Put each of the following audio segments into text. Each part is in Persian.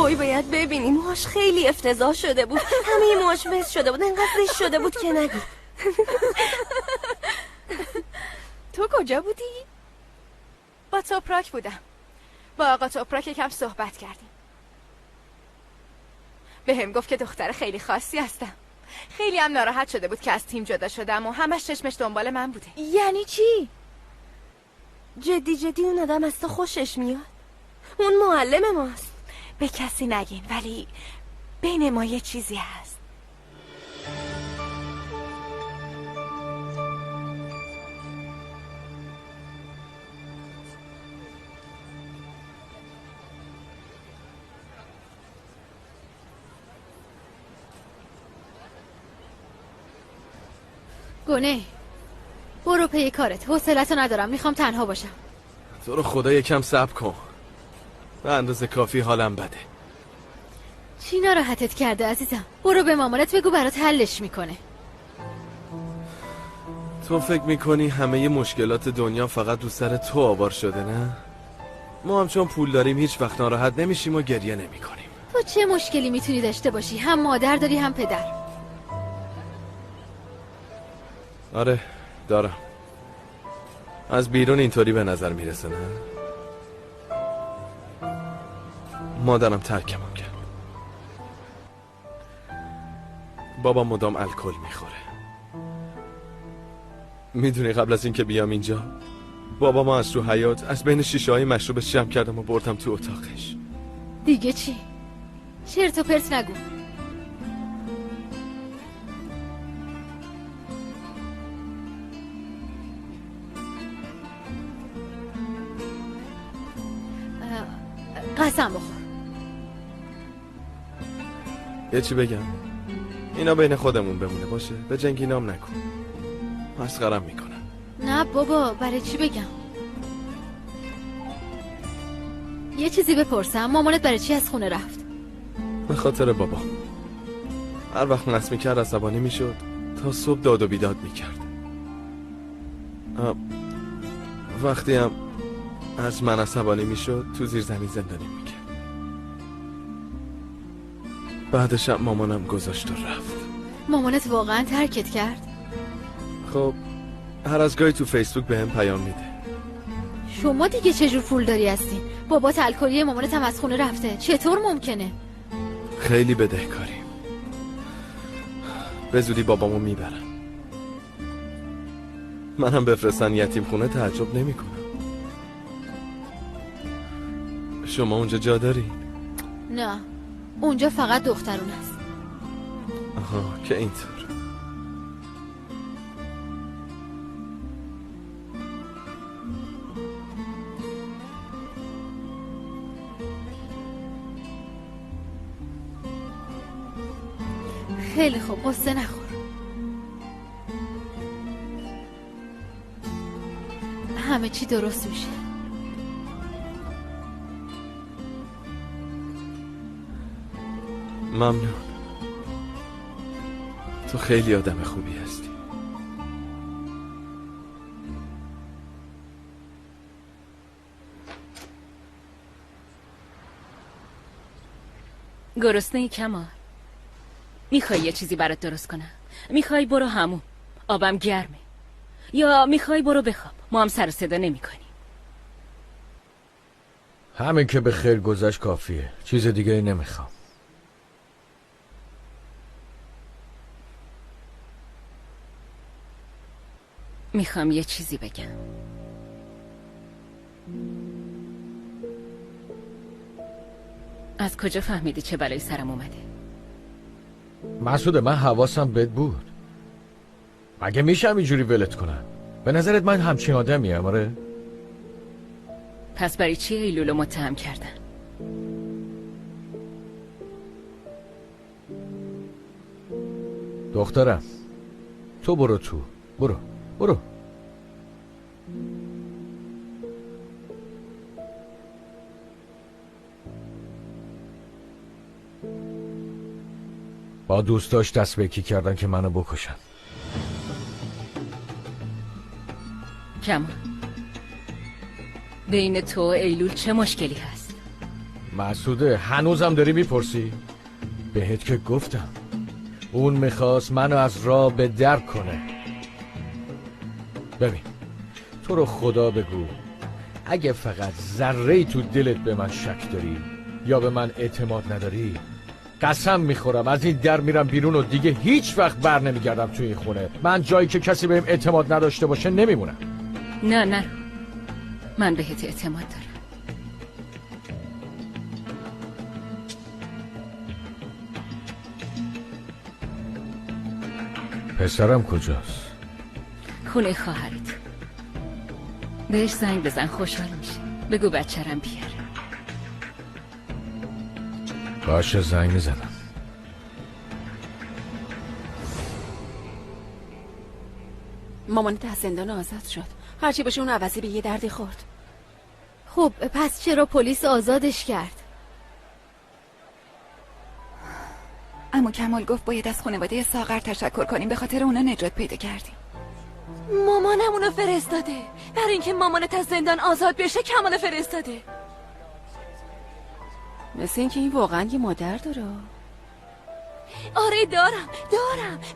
وای باید ببینی موهاش خیلی افتضاح شده بود. همه موهاش وز شده بود، انقدر زشت شده بود که نگو. تو کجا بودی؟ با توپراک بودم. با آقا توپراک یکم صحبت کردیم. بهم گفت که دختر خیلی خاصی هستم. خیلی هم ناراحت شده بود که از تیم جدا شدم و همش چشمش دنبال من بوده. یعنی چی؟ جدی اون آدم از تو خوشش میاد. اون معلم ماست. به کسی نگین، ولی بین ما یه چیزی هست. گونه برو پی کارت، حوصله‌تو ندارم، میخوام تنها باشم. تو رو خدا یکم صبر کن. به اندازه کافی حالم بده. چی ناراحتت کرده عزیزم؟ برو به مامانت بگو برات حلش میکنه. تو فکر میکنی همه مشکلات دنیا فقط رو سر تو آوار شده نه؟ ما هم چون پول داریم هیچ وقت ناراحت نمیشیم و گریه نمیکنیم. تو چه مشکلی میتونی داشته باشی؟ هم مادر داری هم پدر. آره دارم. از بیرون اینطوری به نظر میرسه نه؟ مادرم ترکمون کرد. بابا مدام الکل میخوره. میدونی قبل از اینکه بیام اینجا بابا ما از رو حیاط از بین شیشه های مشروبش جمع کردم و بردم تو اتاقش. دیگه چی؟ چرت و پرت نگو. قسم بخور. یه چی بگم؟ اینا بین خودمون بمونه باشه؟ به جنگ اینام نکن. مسخرم میکنم. نه بابا، برای چی بگم؟ یه چیزی بپرسم، مامانت برای چی از خونه رفت؟ به خاطر بابا. هر وقت نصف میکرد عصبانی میشد تا صبح داد و بیداد میکرد. وقتی هم از من عصبانی میشد تو زیر زمین زندانی میکرد. بعدش هم مامانم گذاشت و رفت. مامانت واقعا ترکت کرد؟ خب هر از گاهی تو فیسبوک بهم پیام میده. شما دیگه چجور پول داری هستین؟ بابا الکلی مامانت هم از خونه رفته، چطور ممکنه؟ خیلی بدهکاریم. به زودی بابامو میبرن. منم بفرستن یتیم خونه تعجب نمی کنم. شما اونجا جا داری؟ نه، اونجا فقط دخترون هست. آها که اینطور. خیلی خوب، قصه نخور. همه چی درست میشه. ممنون. تو خیلی آدم خوبی هستی. گرسنه‌ای کمال؟ میخوای یه چیزی برات درست کنم؟ میخوای برو همون، آبم گرمه، یا میخوای برو بخواب، ما هم سر و صدا نمی کنیم. همین که به خیر گذشت کافیه، چیز دیگه ای نمیخوام. میخوام یه چیزی بگم. از کجا فهمیدی چه بلایی سرم اومده؟ مسعود، من حواسم بهت بود. مگه میشم اینجوری ولت کنم؟ به نظرت من همچین آدمیم؟ آره؟ پس برای چی ایلولو متهم کردن؟ دخترم تو برو تو، برو. با دوستاش دست به یکی کردن که منو بکشن. کمان، بین تو و ایلول چه مشکلی هست؟ مسعوده هنوزم داری میپرسی؟ بهت که گفتم اون میخواست منو از راه به در کنه. ببین تو رو خدا بگو اگه فقط ذره‌ای تو دلت به من شک داری یا به من اعتماد نداری، قسم میخورم از این در میرم بیرون و دیگه هیچ وقت بر نمیگردم توی این خونه. من جایی که کسی بهم اعتماد نداشته باشه نمیمونم. نه نرو، من بهت اعتماد دارم. پسرم کجاست؟ خونه خواهرت. بهش زنگ بزن، خوشحال میشه. بگو بچه‌رم بیاره. باشه زنگ میزنم. مامانت از زندان آزاد شد. هرچی باشه اون عوضی به یه دردی خورد. خب پس چرا پلیس آزادش کرد؟ عمو کمال گفت باید از خانواده ساغر تشکر کنیم، به خاطر اونا نجات پیدا کردیم. مامانم اونو فرستاده. برای اینکه مامانت از زندان آزاد بشه کمال فرستاده. مثل اینکه این واقعا یه مادر داره. آره دارم.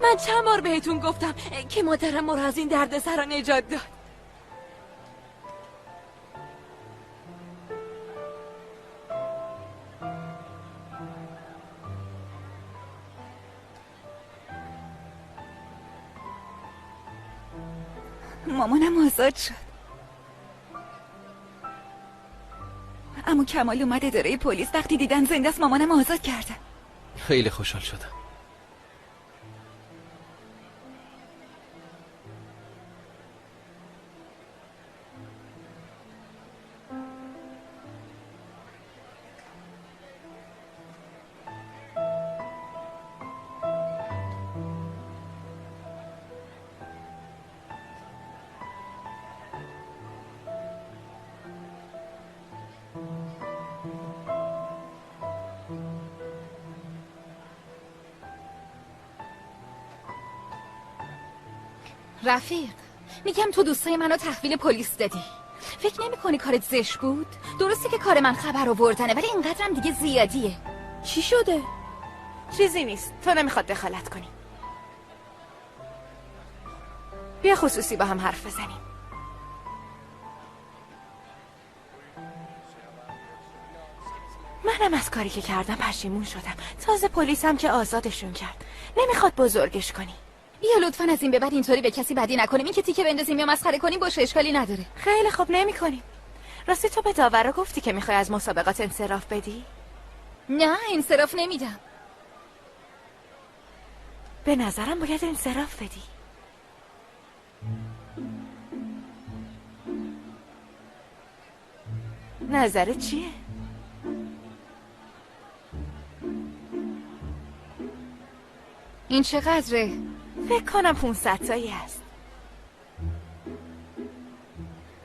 من چند بار بهتون گفتم که مادرم ما رو از این دردسرا نجات داد. مامانم آزاد شد. عمو کمال اومد اداره پلیس، وقتی دیدن زنده است مامانم آزاد کردن. خیلی خوشحال شدم. رفیق، میگم تو دوستای منو تحویل پلیس دادی. فکر نمی‌کنی کارت زشت بود؟ درسته که کار من خبر آوردنه، ولی اینقدرم دیگه زیادیه. چی شده؟ چیزی نیست. تو نمیخواد دخالت کنی. بیا خصوصی با هم حرف بزنیم. منم از کاری که کردم پشیمون شدم. تازه پلیسم که آزادشون کرد. نمیخواد بزرگش کنی. بیا لطفاً از این به بعد اینطوری به کسی بدی نکنیم. این که تیکه بندازیم یا مسخره کنیم باشه، اشکالی نداره. خیلی خوب نمی‌کنیم. راستی تو به داورا گفتی که میخوای از مسابقات انصراف بدی؟ نه انصراف نمیدم. به نظرم باید انصراف بدی. نظرت چیه؟ این چقدره؟ فکر کنم 500 تایی است.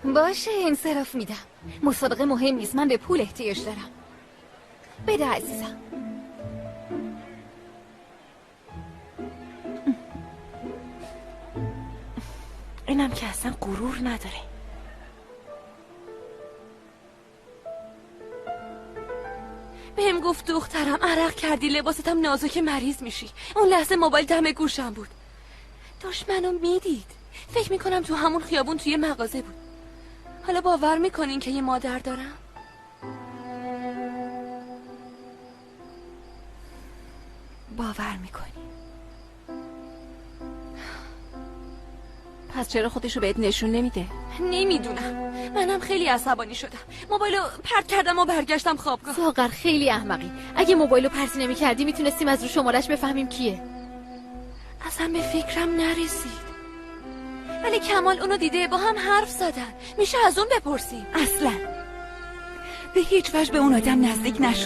باشه انصراف میدم. مسابقه مهم نیست، من به پول احتیاج دارم. بده عزیزم. اینم که اصلا غرور نداره. بهم گفت دخترم عرق کردی، لباستم نازک مریض میشی. اون لحظه موبایل دم گوشم بود. داشت منو میدید. فکر میکنم تو همون خیابون توی مغازه بود. حالا باور میکنین که یه مادر دارم؟ باور میکنی؟ پس چرا خودشو بهت نشون نمیده؟ نمیدونم. منم خیلی عصبانی شدم. موبایلو پرت کردم و برگشتم خوابگاه. ساغر خیلی احمقی. اگه موبایلو پرتی نمی‌کردی میتونستیم از رو شمارش بفهمیم کیه. اصلا به فکرم نرسید. ولی کمال اونو دیده، با هم حرف زدن. میشه از اون بپرسیم. اصلا به هیچ وجه به اون آدم نزدیک نشو.